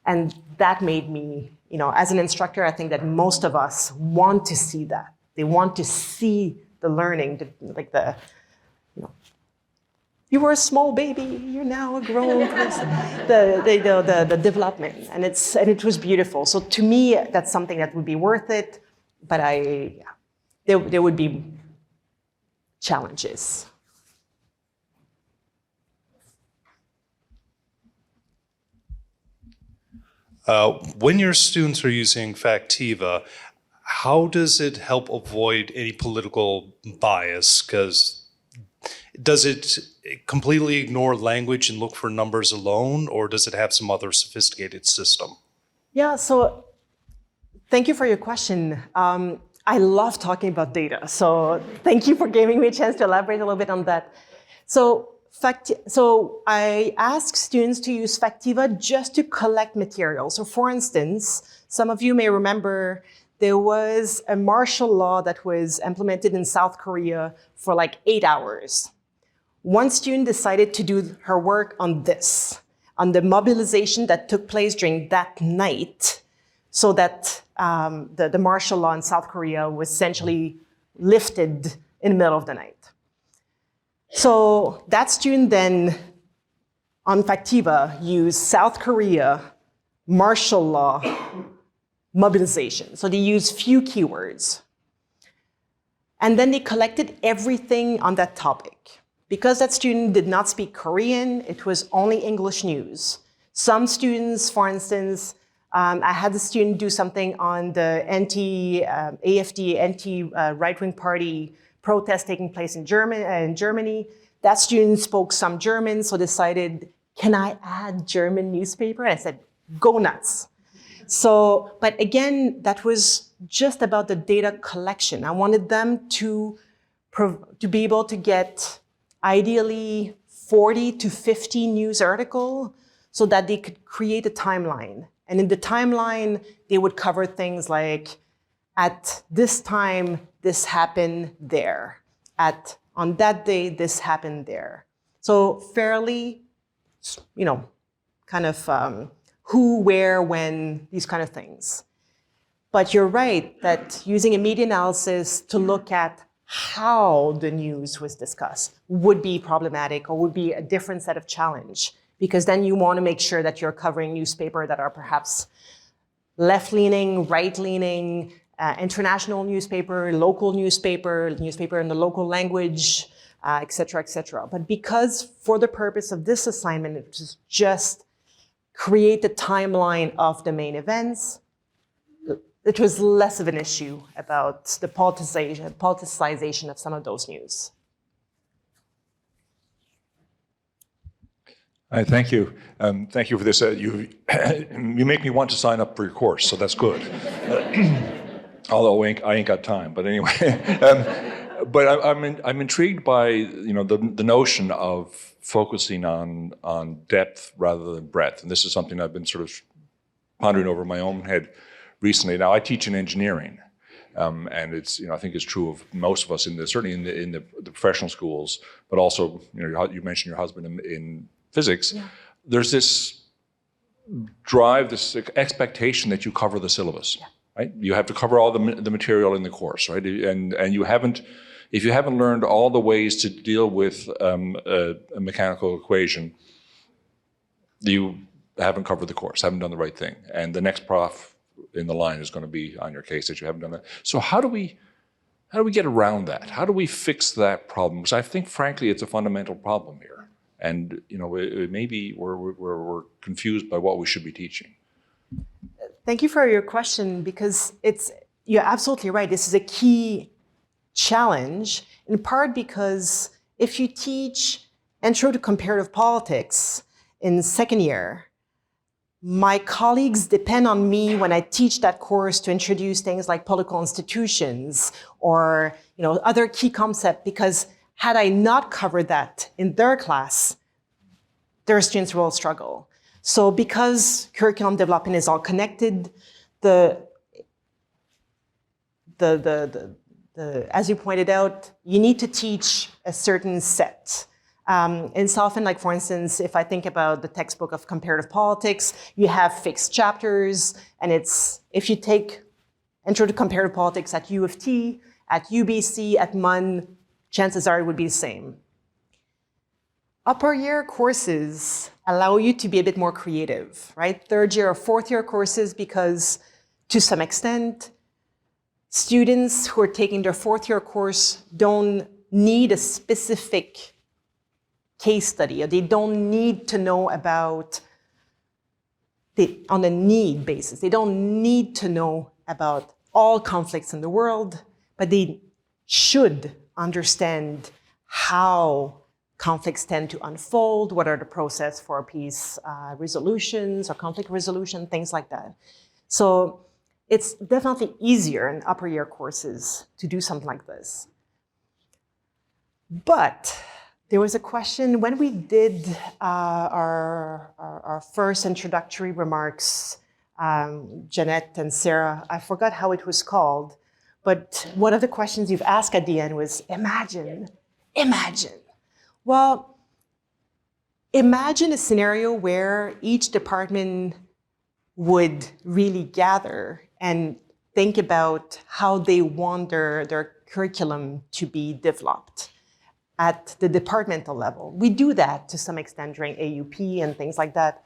Speaker 2: And that made me, you know, as an instructor, I think that most of us want to see that. They want to see the learning, you know, you were a small baby, you're now a grown person. The development, and it was beautiful. So to me, that's something that would be worth it. But there would be challenges.
Speaker 5: When your students are using Factiva, how does it help avoid any political bias? Because does it completely ignore language and look for numbers alone, or does it have some other sophisticated system?
Speaker 2: Yeah, so thank you for your question. I love talking about data, so thank you for giving me a chance to elaborate a little bit on that. So I ask students to use Factiva just to collect material. So for instance, some of you may remember there was a martial law that was implemented in South Korea for like 8 hours. One student decided to do her work on this, on the mobilization that took place during that night, so that the martial law in South Korea was essentially lifted in the middle of the night. So that student then, on Factiva, used South Korea martial law mobilization. So they used few keywords. And then they collected everything on that topic. Because that student did not speak Korean, it was only English news. Some students, for instance, I had the student do something on the anti-AFD, anti-right-wing party protest taking place in Germany. That student spoke some German, so decided, can I add German newspaper? And I said, go nuts. So, but again, that was just about the data collection. I wanted them to be able to get ideally 40 to 50 news articles so that they could create a timeline. And in the timeline, they would cover things like, at this time, this happened there. On that day, this happened there. So fairly, you know, kind of who, where, when, these kind of things. But you're right that using a media analysis to look at how the news was discussed would be problematic or would be a different set of challenge, because then you want to make sure that you're covering newspaper that are perhaps left-leaning, right-leaning, international newspaper, local newspaper, newspaper in the local language, et cetera, et cetera. But because for the purpose of this assignment, it was just create the timeline of the main events, it was less of an issue about the politicization of some of those news.
Speaker 1: Thank you. Thank you for this. You make me want to sign up for your course, so that's good. Although I ain't got time, but anyway. But I'm intrigued by the notion of focusing on depth rather than breadth, and this is something I've been sort of pondering over in my own head recently. Now I teach in engineering, and it's I think it's true of most of us certainly in the professional schools, but also you mentioned your husband in physics. Yeah. There's this drive, this expectation that you cover the syllabus. Yeah. Right? You have to cover all the material in the course, right? And you haven't, if you haven't learned all the ways to deal with a mechanical equation, you haven't covered the course, haven't done the right thing. And the next prof in the line is going to be on your case that you haven't done that. So how do we get around that? How do we fix that problem? Because I think, frankly, it's a fundamental problem here. And, you know, maybe we're confused by what we should be teaching.
Speaker 2: Thank you for your question, because you're absolutely right. This is a key challenge, in part because if you teach Intro to Comparative Politics in second year, my colleagues depend on me when I teach that course to introduce things like political institutions or, you know, other key concepts, because had I not covered that in their class, their students will struggle. So because curriculum development is all connected, as you pointed out, you need to teach a certain set. And it's often like, for instance, if I think about the textbook of comparative politics, you have fixed chapters, and if you take Intro to Comparative Politics at U of T, at UBC, at MUN, chances are it would be the same. Upper year courses allow you to be a bit more creative, right? Third year or fourth year courses, because to some extent, students who are taking their fourth year course don't need a specific case study, or they don't need to know about, on a need basis, they don't need to know about all conflicts in the world, but they should understand how conflicts tend to unfold, what are the process for peace resolutions or conflict resolution, things like that. So it's definitely easier in upper year courses to do something like this. But there was a question when we did our first introductory remarks, Jeanette and Sarah, I forgot how it was called, but one of the questions you've asked at the end was, imagine. Well, imagine a scenario where each department would really gather and think about how they want their curriculum to be developed at the departmental level. We do that to some extent during AUP and things like that,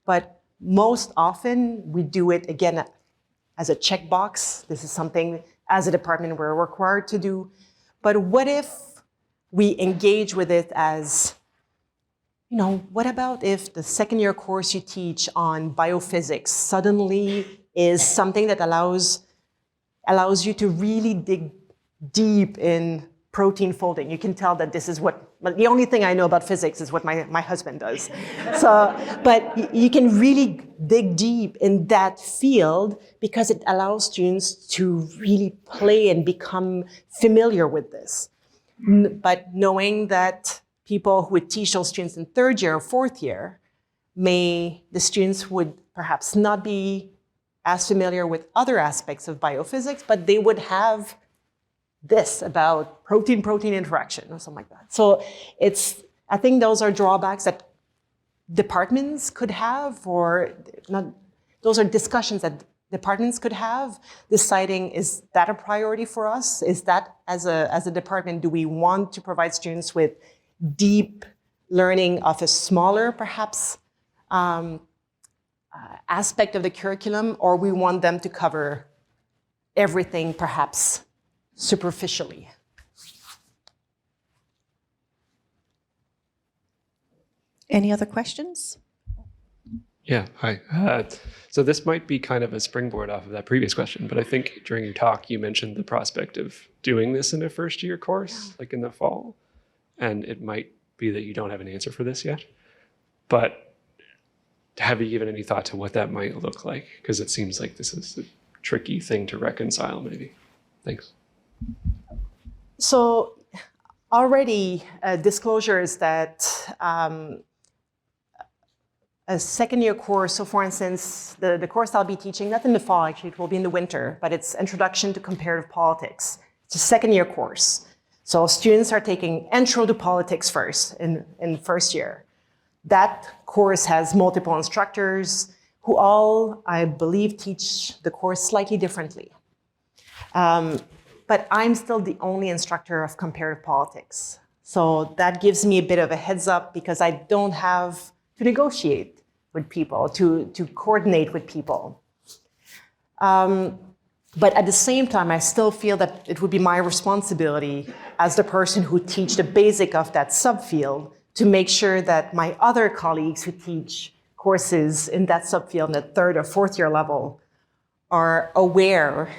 Speaker 2: but most often we do it, again, as a checkbox. This is something as a department we're required to do. But what if we engage with it as, you know, what about if the second year course you teach on biophysics suddenly is something that allows you to really dig deep in protein folding. You can tell that this is the only thing I know about physics is what my husband does. So, but you can really dig deep in that field because it allows students to really play and become familiar with this. But knowing that people who would teach those students in third year or fourth year, the students would perhaps not be as familiar with other aspects of biophysics, but they would have this about protein-protein interaction or something like that. So I think those are drawbacks that departments could have, or not. Those are discussions that departments could have, deciding, is that a priority for us? Is that, as a department, do we want to provide students with deep learning of a smaller, perhaps, aspect of the curriculum, or we want them to cover everything, perhaps superficially?
Speaker 3: Any other questions?
Speaker 6: Yeah, hi. So this might be kind of a springboard off of that previous question, but I think during your talk, you mentioned the prospect of doing this in a first year course, like in the fall. And it might be that you don't have an answer for this yet, but have you given any thought to what that might look like? Because it seems like this is a tricky thing to reconcile, maybe. Thanks.
Speaker 2: So already disclosure is that a second year course, so for instance, the course I'll be teaching, not in the fall, actually, it will be in the winter, but it's Introduction to Comparative Politics. It's a second year course. So students are taking Intro to Politics first in first year. That course has multiple instructors who all, I believe, teach the course slightly differently. but I'm still the only instructor of comparative politics. So that gives me a bit of a heads up because I don't have to negotiate with people, to coordinate with people. But at the same time, I still feel that it would be my responsibility as the person who teach the basic of that subfield to make sure that my other colleagues who teach courses in that subfield in the 3rd or 4th year level are aware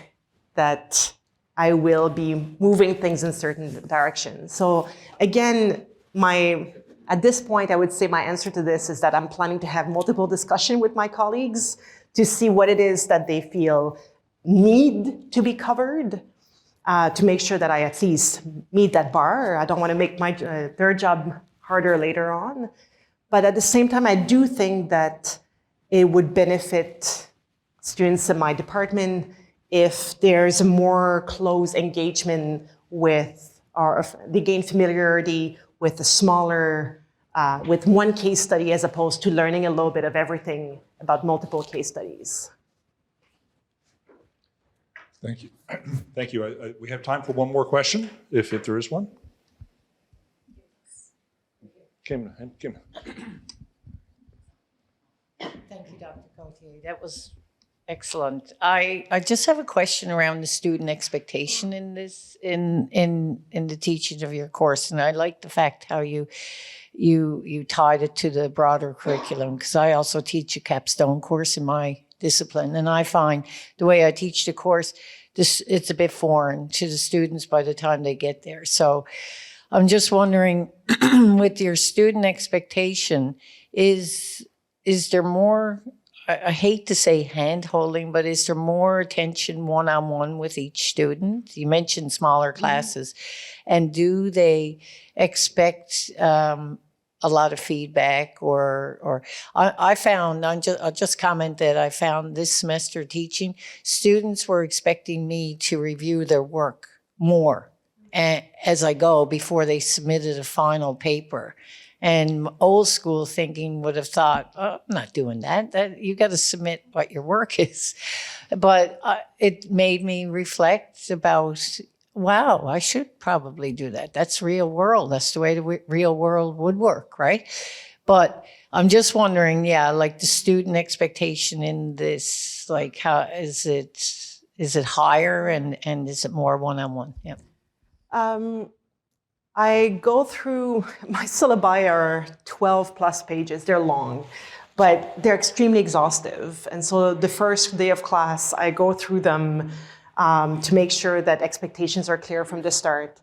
Speaker 2: that I will be moving things in certain directions. So again, at this point, I would say my answer to this is that I'm planning to have multiple discussions with my colleagues to see what it is that they feel need to be covered to make sure that I at least meet that bar. I don't want to make their job harder later on. But at the same time, I do think that it would benefit students in my department if there's a more close engagement with, or if they gain familiarity with a smaller, with one case study as opposed to learning a little bit of everything about multiple case studies.
Speaker 1: Thank you. Thank you. We have time for one more question, if there is one. Kim.
Speaker 7: Thank you, Dr. Côté. That was excellent. I just have a question around the student expectation in this, in the teaching of your course, and I like the fact how you tied it to the broader curriculum, because I also teach a capstone course in my discipline, and I find the way I teach the course, it's a bit foreign to the students by the time they get there. So I'm just wondering, with your student expectation, is there more, I hate to say hand-holding, but is there more attention one-on-one with each student? You mentioned smaller classes. And do they expect a lot of feedback, or I found, I'll just comment that I found this semester teaching, students were expecting me to review their work more as I go before they submitted a final paper. And old school thinking would have thought, oh, I'm not doing that. You got to submit what your work is. But it made me reflect about, wow, I should probably do that. That's real world. That's the way the real world would work, right? But I'm just wondering, yeah, like the student expectation in this, like how is it higher and is it more one-on-one? Yeah.
Speaker 2: I go through, my syllabi are 12 plus pages, they're long, but they're extremely exhaustive. And so the first day of class, I go through them to make sure that expectations are clear from the start.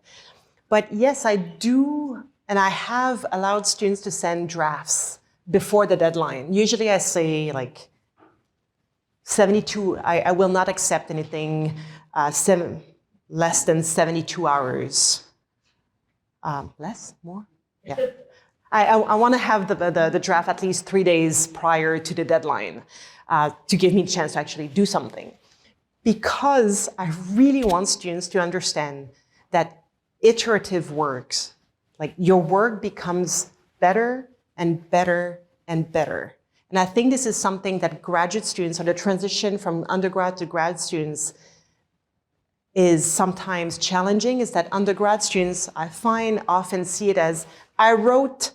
Speaker 2: But yes, I do, and I have allowed students to send drafts before the deadline. Usually I say like 72, I will not accept anything less than 72 hours. Less? More? Yeah. I want to have the draft at least 3 days prior to the deadline to give me a chance to actually do something. Because I really want students to understand that iterative works, like your work becomes better and better and better. And I think this is something that graduate students, or the transition from undergrad to grad students, is sometimes challenging, is that undergrad students, I find, often see it as, I wrote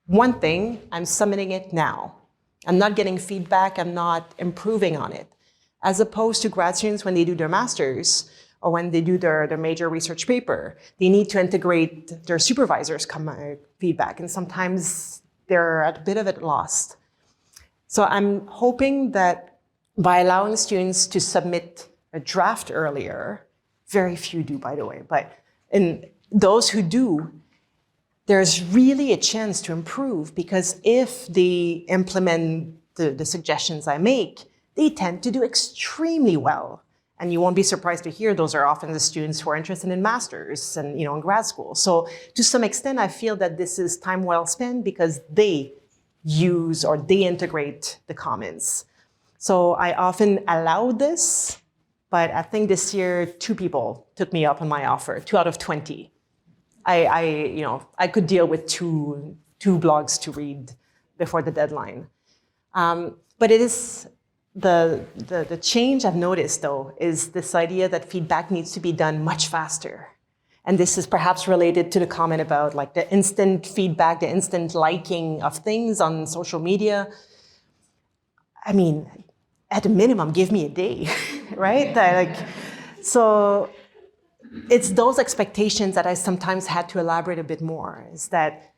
Speaker 2: one thing, I'm submitting it now. I'm not getting feedback, I'm not improving on it. As opposed to grad students, when they do their master's, or when they do their major research paper, they need to integrate their supervisor's feedback, and sometimes they're at a bit of it lost. So I'm hoping that by allowing students to submit a draft earlier, very few do, by the way, but in those who do, there's really a chance to improve, because if they implement the suggestions I make, they tend to do extremely well. And you won't be surprised to hear those are often the students who are interested in masters and in grad school. So to some extent, I feel that this is time well spent because they use or they integrate the comments. So I often allow this. But I think this year, 2 people took me up on my offer, 2 out of 20. I could deal with two blogs to read before the deadline. But it is the change I've noticed, though, is this idea that feedback needs to be done much faster. And this is perhaps related to the comment about like the instant feedback, the instant liking of things on social media. I mean, at a minimum, give me a day, right? So it's those expectations that I sometimes had to elaborate a bit more, is that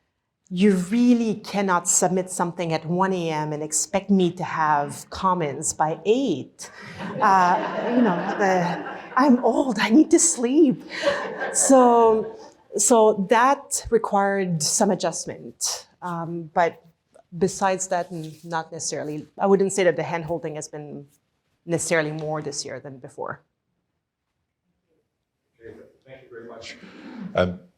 Speaker 2: you really cannot submit something at 1 a.m. and expect me to have comments by 8. I'm old, I need to sleep. So that required some adjustment. But besides that, not necessarily. I wouldn't say that the hand-holding has been necessarily more this year than before.
Speaker 8: Okay, thank you very much.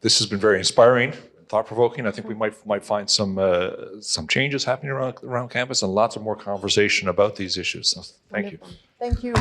Speaker 8: This has been very inspiring, thought-provoking. I think we might find some changes happening around campus and lots of more conversation about these issues. So thank you.
Speaker 2: Thank you.